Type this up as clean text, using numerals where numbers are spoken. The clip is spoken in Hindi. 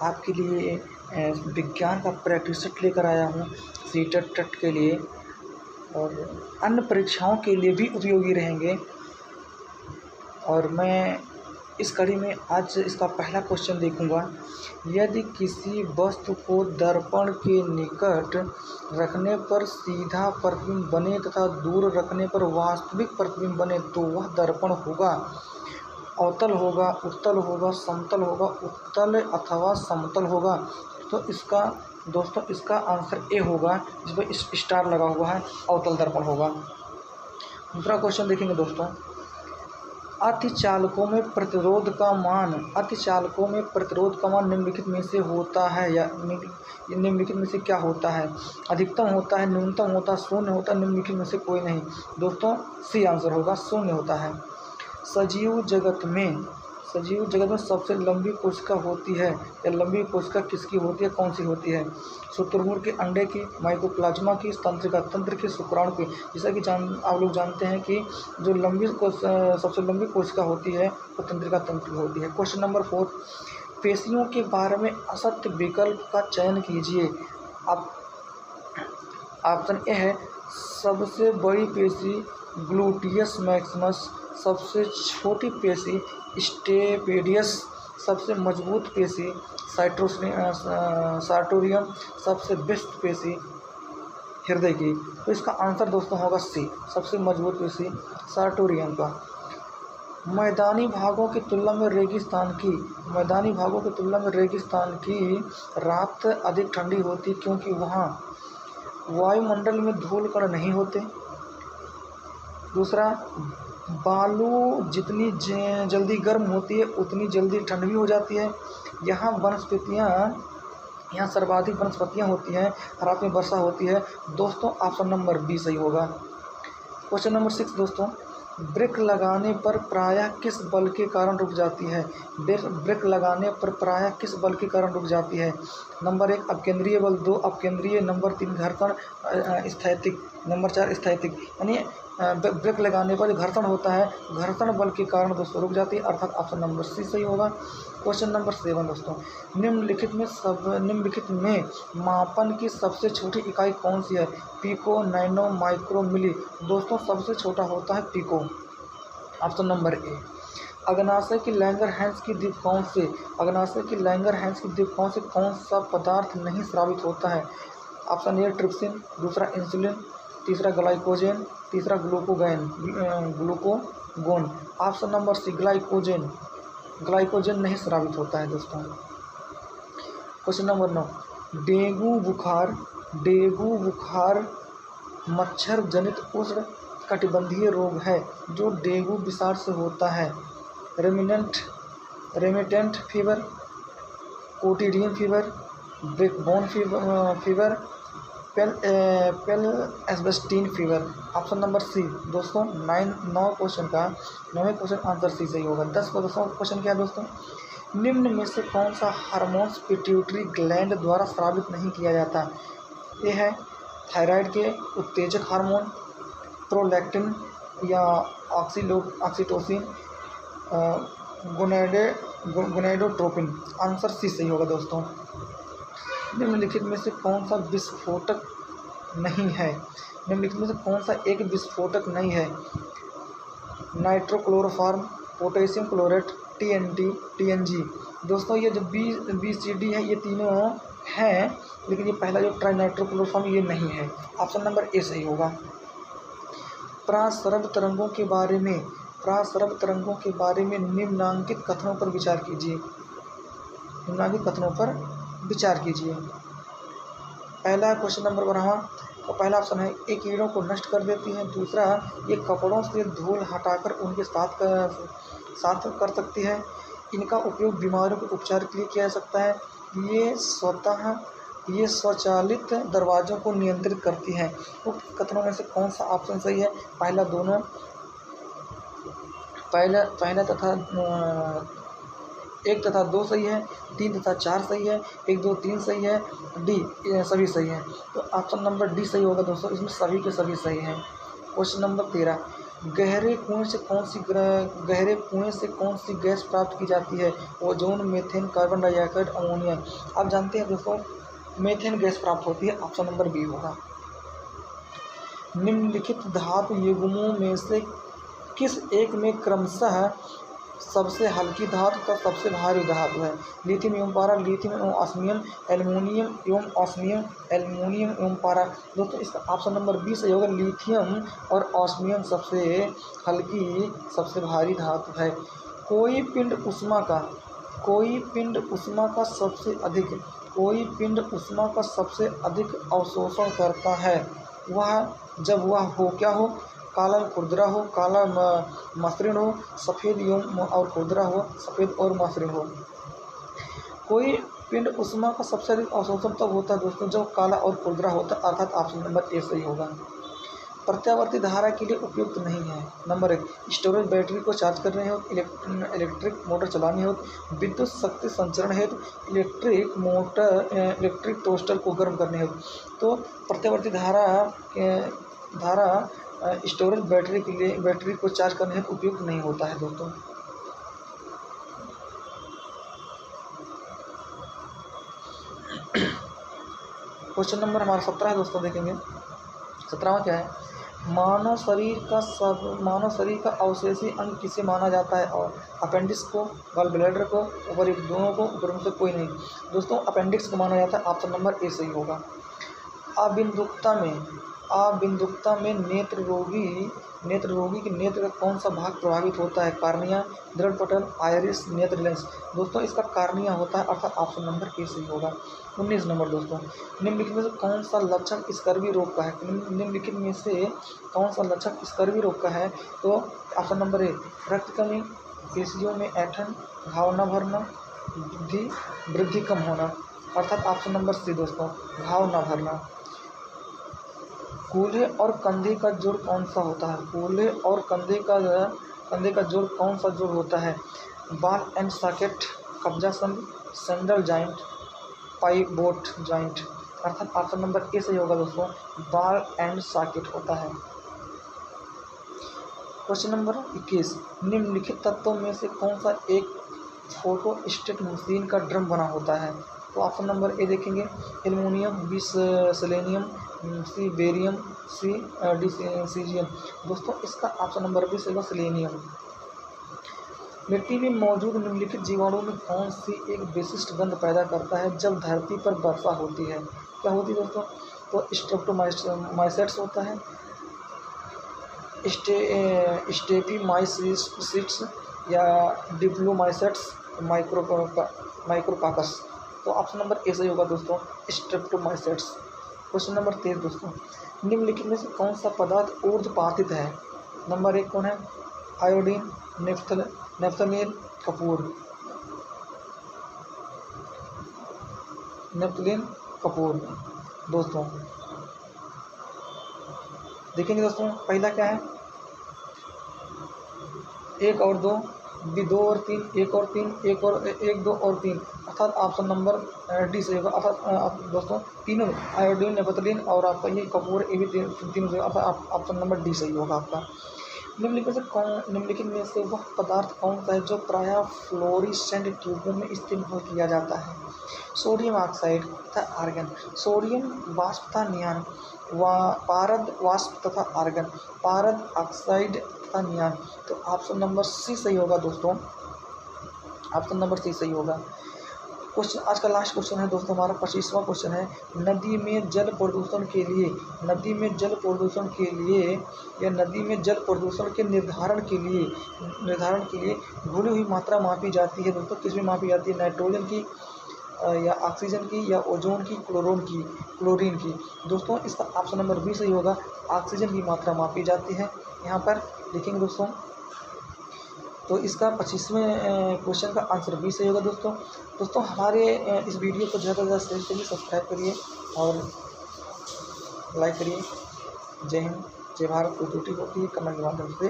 आपके लिए विज्ञान का प्रैक्टिस सेट लेकर आया हूँ सीटेट टेट के लिए और अन्य परीक्षाओं के लिए भी उपयोगी रहेंगे। और मैं इस कड़ी में आज इसका पहला क्वेश्चन देखूंगा। यदि किसी वस्तु को दर्पण के निकट रखने पर सीधा प्रतिबिंब बने तथा दूर रखने पर वास्तविक प्रतिबिंब बने तो वह दर्पण होगा। अवतल होगा, उत्तल होगा, समतल होगा, उत्तल अथवा समतल होगा। तो इसका दोस्तों इसका आंसर ए होगा, जिस पर स्टार लगा हुआ है, अवतल दर्पण होगा। दूसरा क्वेश्चन देखेंगे दोस्तों। अतिचालकों में प्रतिरोध का मान निम्नलिखित में से होता है या निम्नलिखित में से क्या होता है? अधिकतम होता है, न्यूनतम होता है, शून्य होता है, निम्नलिखित में से कोई नहीं। दोस्तों सी आंसर होगा, शून्य होता है। सजीव जगत में सबसे लंबी कोशिका होती है या लंबी कोशिका किसकी होती है, कौन सी होती है? शुतुरमुर्ग के अंडे की, माइकोप्लाज्मा की, तंत्र की, शुक्राणु की। जैसा कि आप लोग जानते हैं कि जो सबसे लंबी कोशिका होती है वो तंत्रिका तंत्र की होती है। क्वेश्चन नंबर 4, पेशियों के बारे में असत्य विकल्प का चयन कीजिए। अब ऑप्शन ए है सबसे बड़ी पेशी ग्लूटियस मैक्सिमस, सबसे छोटी पेशी स्टेपेडियस, सबसे मजबूत पेशी सार्टोरियम, सबसे बेस्ट पेशी हृदय की। तो इसका आंसर दोस्तों होगा सी, सबसे मजबूत पेशी सार्टोरियम का। मैदानी भागों की तुलना में रेगिस्तान की रात अधिक ठंडी होती क्योंकि वहाँ वायुमंडल में धूल कण नहीं होते। दूसरा, बालू जितनी जल्दी गर्म होती है उतनी जल्दी ठंड भी हो जाती है। यहाँ सर्वाधिक वनस्पतियाँ होती हैं, रात में वर्षा होती है। दोस्तों ऑप्शन नंबर बी सही होगा। क्वेश्चन नंबर 6 दोस्तों, ब्रेक लगाने पर प्रायः किस बल के कारण रुक जाती है? ब्रेक लगाने पर प्रायः किस बल के कारण रुक जाती है? नंबर 1 अपकेंद्रीय बल, 2 अपकेंद्रीय, नंबर 3 घर्षण, स्थैतिक, नंबर 4 स्थैतिक। यानी ब्रेक लगाने पर जो घर्षण होता है, घर्षण बल के कारण दोस्तों रुक जाती है, अर्थात ऑप्शन नंबर सी सही होगा। क्वेश्चन नंबर 7 दोस्तों, निम्नलिखित में मापन की सबसे छोटी इकाई कौन सी है? पिको, नैनो, माइक्रो, मिली। दोस्तों सबसे छोटा होता है पिको, ऑप्शन नंबर ए। अग्नाशय की लैंगरहैंस की द्वीप कौन से कौन सा पदार्थ नहीं स्रावित होता है? ऑप्शन ए ट्रिप्सिन, दूसरा इंसुलिन, तीसरा ग्लाइकोजेन, तीसरा glucagon. Option number C glycogen नहीं स्रावित होता है दोस्तों। क्वेश्चन नंबर 9, डेंगू बुखार मच्छर जनित उष्ण कटिबंधीय रोग है जो डेंगू विषाणु से होता है। Remittent fever, quotidian fever, breakbone fever, Pel Ebstein fever. Option number C दोस्तों। 9वें क्वेश्चन आंसर सी सही होगा। 10वां क्वेश्चन क्या है दोस्तों, निम्न में से कौन सा हार्मोन्स पिट्यूटरी ग्लैंड द्वारा स्रावित नहीं किया जाता? ये है थायराइड के उत्तेजक हार्मोन, प्रोलैक्टिन या ऑक्सीटोसिन, गोनेडोट्रोपिन। आंसर सी सही होगा दोस्तों। निम्नलिखित में से कौन सा विस्फोटक नहीं है? निम्नलिखित में से कौन सा एक विस्फोटक नहीं है? नाइट्रोक्लोरोफॉर्म, पोटेशियम क्लोरेट, TNT, TNG। दोस्तों ये जो BCD है ये तीनों हैं, लेकिन ये पहला जो ट्राइनाइट्रोक्लोरोफॉर्म ये नहीं है। ऑप्शन नंबर ए सही होगा। प्रासरब तरंगों के बारे में निम्नांकित कथनों पर विचार कीजिए। पहला क्वेश्चन नंबर 12 का पहला ऑप्शन है ये कीड़ों को नष्ट कर देती है। दूसरा, ये कपड़ों से धूल हटाकर उनके साथ कर सकती है। इनका उपयोग बीमारियों के उपचार के लिए किया जा सकता है। ये स्वचालित दरवाजों को नियंत्रित करती हैं। उक्त कथनों में से कौन सा ऑप्शन सही है? पहला तथा 1 तथा 2 सही है, 3 तथा 4 सही है, 1, 2, 3 सही है, डी सभी सही है। तो ऑप्शन नंबर डी सही होगा दोस्तों, इसमें सभी के सभी सही हैं। क्वेश्चन नंबर 13, गहरे कुएं से कौन सी गैस प्राप्त की जाती है? Ozone, methane, carbon dioxide, ammonia. आप जानते हैं दोस्तों मीथेन गैस प्राप्त होती है, ऑप्शन नंबर बी होगा। निम्नलिखित धातु युग्मों में से किस एक में क्रमशः सबसे हल्की धातु तथा सबसे भारी धातु है? लिथियम एवं पारा, लिथियम एवं ऑस्मियम, एल्युमिनियम एवं ऑस्मियम, एल्युमिनियम एवं पारा। दोस्तों इसका ऑप्शन नंबर बी सही होगा। लिथियम और ऑस्मियम सबसे हल्की सबसे भारी धातु है। कोई पिंड ऊष्मा का सबसे अधिक अवशोषण करता है वह जब वह हो क्या हो? काला खुरदरा हो, काला मसृण हो, सफ़ेद एवं और खुरदरा हो, सफ़ेद और मसृण हो। कोई पिंड ऊष्मा का सबसे अधिक अवशोषण तब होता है दोस्तों जब काला और खुरदरा होता है, अर्थात ऑप्शन नंबर ए सही होगा। प्रत्यावर्ती धारा के लिए उपयुक्त नहीं है। नंबर 1 स्टोरेज बैटरी को चार्ज करने हेतु, इलेक्ट्रिक मोटर चलाने हेतु, विद्युत शक्ति संचरण हेतु, इलेक्ट्रिक टोस्टर को गर्म करने हेतु। तो प्रत्यावर्ती धारा स्टोरेज बैटरी को चार्ज करने हेतु उपयुक्त नहीं होता है दोस्तों। क्वेश्चन नंबर हमारा 17 है दोस्तों, देखेंगे 17वां क्या है? मानव शरीर का अवशेषी अंग किसे माना जाता है? और अपेंडिक्स को, गॉल ब्लैडर को, ऊपरी दोनों को, ऊपर में से कोई नहीं। दोस्तों अपेंडिक्स को माना जाता है, ऑप्शन नंबर ए सही होगा। अबिंदुकता में नेत्र रोगी के नेत्र का कौन सा भाग प्रभावित होता है? कार्निया, दृढ़ पटल, आइरिस, नेत्र लेंस। दोस्तों इसका कार्निया होता है, अर्थात ऑप्शन नंबर ए सही होगा। 19 नंबर दोस्तों, निम्नलिखित में से कौन सा लक्षण स्कर्वी रोग का है? निम्नलिखित में से कौन सा लक्षण स्कर्वी रोग का है? तो ऑप्शन नंबर ए रक्त कमी, पेशियों में ऐंठन, घाव न भरना, वृद्धि कम होना, अर्थात ऑप्शन नंबर सी दोस्तों, घाव न भरना। कूल्हे और कंधे का जोड़ कौन सा होता है? कूल्हे और कंधे का जोड़ कौन सा जोड़ होता है? बॉल एंड सॉकेट, कब्जा संधि, सैंडल जॉइंट, पाइवोट जॉइंट, अर्थात ऑप्शन नंबर ए सही होगा दोस्तों, बॉल एंड सॉकेट होता है। क्वेश्चन नंबर 21, निम्नलिखित तत्वों में से कौन सा एक फोटोस्टेट मशीन का ड्रम बना होता है? तो ऑप्शन नंबर ए देखेंगे, एल्युमिनियम, बी सेलेनियम, सी बेरियम, डी सीजियम। दोस्तों इसका ऑप्शन नंबर बी सही होगा, सेलेनियम। मिट्टी में मौजूद निम्नलिखित जीवाणु में कौन सी एक विशिष्ट गंध पैदा करता है जब धरती पर वर्षा होती है? क्या होती है दोस्तों? तो स्ट्रेप्टोमाइसेट्स होता है, स्टेपीमाइसीट्स या डिप्लोमाइसेट्स, माइक्रोकाकस। तो ऑप्शन नंबर ए सही होगा दोस्तों, स्ट्रेप्टोमाइसेट्स। क्वेश्चन नंबर 23 दोस्तों, निम्नलिखित में से कौन सा पदार्थ ऊर्ध्वपातित है? नंबर 1 कौन है? Iodine, naphthalene, Kapoor. दोस्तों देखेंगे दोस्तों, पहला क्या है? 1 और 2, बी 2 और 3, 1 और 3, 1 2 और 3, अर्थात ऑप्शन नंबर डी सही होगा। अर्थात दोस्तों तीनों आयोडीन, नेफ्थलीन और आपका ये कपूर, ये भी तीनों, अर्थात ऑप्शन नंबर डी सही होगा आपका। निम्नलिखित में से वह पदार्थ कौन सा है जो प्रायः फ्लोरिसेंट ट्यूबों में इस्तेमाल किया जाता है? सोडियम ऑक्साइड तथा आर्गन, सोडियम वाष्प तथा नियान, पारद वाष्प तथा आर्गन, पारद ऑक्साइड तथा नियान। तो ऑप्शन नंबर सी सही होगा दोस्तों, ऑप्शन नंबर सी सही होगा। क्वेश्चन आज का लास्ट क्वेश्चन है दोस्तों हमारा 25वां क्वेश्चन है, नदी में जल प्रदूषण के लिए या नदी में जल प्रदूषण के निर्धारण के लिए घुली हुई मात्रा मापी जाती है दोस्तों, किसमें मापी जाती है? नाइट्रोजन की या ऑक्सीजन की या ओजोन की, क्लोरीन की। दोस्तों इसका ऑप्शन नंबर बी सही होगा, ऑक्सीजन की मात्रा मापी जाती है। यहाँ पर देखेंगे दोस्तों, तो इसका 25वें क्वेश्चन का आंसर बी सही होगा दोस्तों हमारे इस वीडियो को ज़्यादा से ज़्यादा शेयर करिए, सब्सक्राइब करिए और लाइक करिए। जय हिंद, जय भारत। कोई त्रुटि होती है कमेंट के माध्यम से